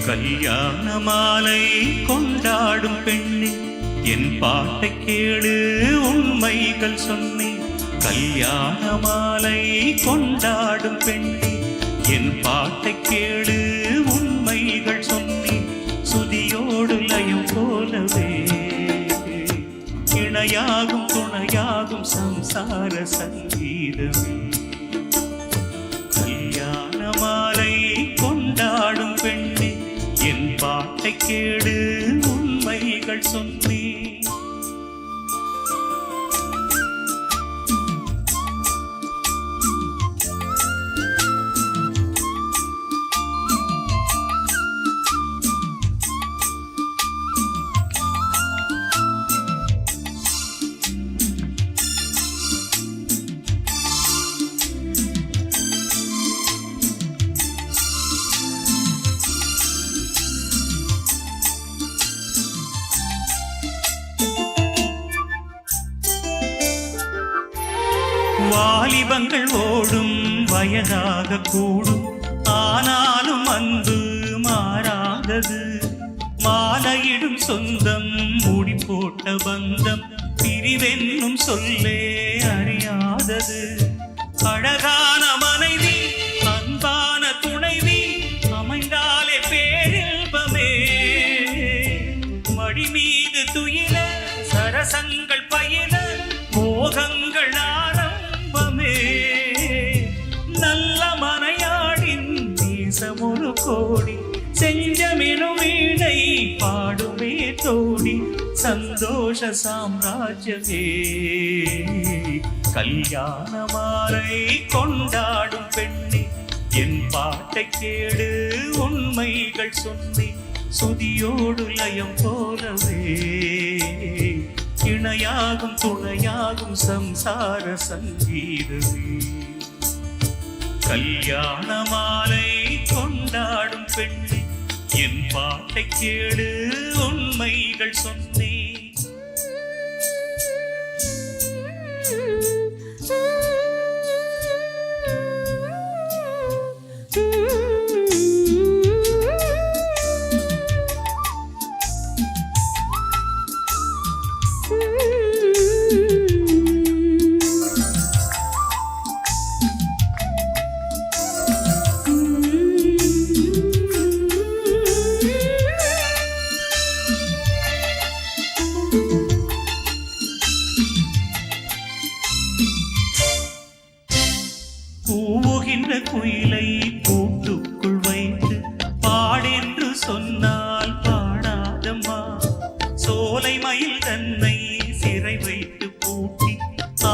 கல்யாண மாலை கொண்டாடும் பெண்ணே என் பாட்டை கேளு உண்மைகள் சொன்னேன். கல்யாண மாலை கொண்டாடும் பெண்ணே என் பாட்டை கேளு உண்மைகள் சொன்னேன். சுதியோடு லயம் போலவே இணையாகும் துணையாகும் சம்சார சங்கீதமே. கல்யாண மாலை கொண்டாடும் பெண்ணே என் பாட்டை கேடு உண்மைகள் சொன்னேன். வாலிபங்கள் ஓடும் வயதாக கூடும், ஆனாலும் அன்பு மாறாதது. மாலையிடும் சொந்தம் மூடி போட்ட பந்தம் பிரிவென்னும் சொல்லே அறியாதது. அழகான மனைவி அன்பான துணைவி அமைந்தாலே பேரின்பமே. மடி மீது துயில சரசங்கள் பயில மோகங்கள் நல்ல மனையாடின் தேசமொரு கோடி செஞ்சமெனும் வீணை பாடுமே தோடி சந்தோஷ சாம்ராஜ்யமே. கல்யாண மாலை கொண்டாடும் பெண்ணே என் பாட்டை கேடு உண்மைகள் சொன்னேன். சுதியோடு லயம் போலவே இணையாகும் துணையாகும் சம்சார சங்கீதமே. கல்யாண மாலை கொண்டாடும் பெண்ணே என் பாட்டை கேடு உண்மைகள் சொன்னேன். கூவுகின்ற குயிலை கூட்டுக்குள் வைத்து பாடென்று சொன்னால் பாடாதம்மா. சோலை மயில் தன்னை சிறை வைத்து பூட்டி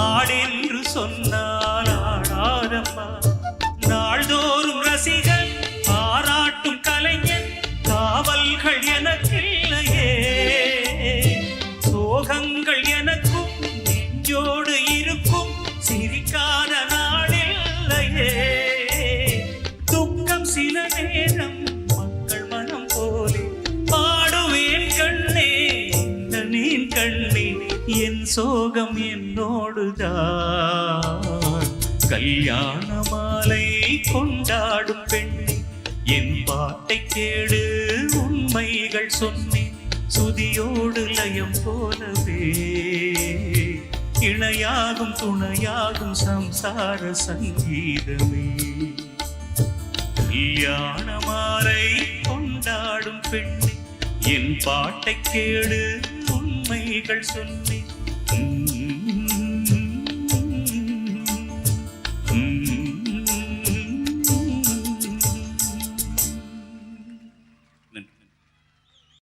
ஆடென்று சொன்னால் ஆடாதம்மா. நாள்தோறும் ரசிகன் பாராட்டும் கலைஞன் காவல்கள் எனக்கில்லையே. சோகங்கள் எனக்கும் நெஞ்சோடு இருக்கும் சிரிக்காத நாளில்லையே. துக்கம் சில நேரம் மக்கள் மனம் போலே பாடுவேன் கண்ணே நீன் கண்ணே. என் சோகம் என்னோடுதான். கல்யாண மாலை கொண்டாடும் பெண்ணே என் பாட்டை கேடு உண்மைகள் சொன்னேன். சுதியோடு லயம் போலவே இணையாகும் துணையாகும் சம்சார சங்கீதமே. கல்யாண மாலை கொண்டாடும் பெண்ணே என் பாட்டை கேடு உண்மைகள் சொன்னேன்.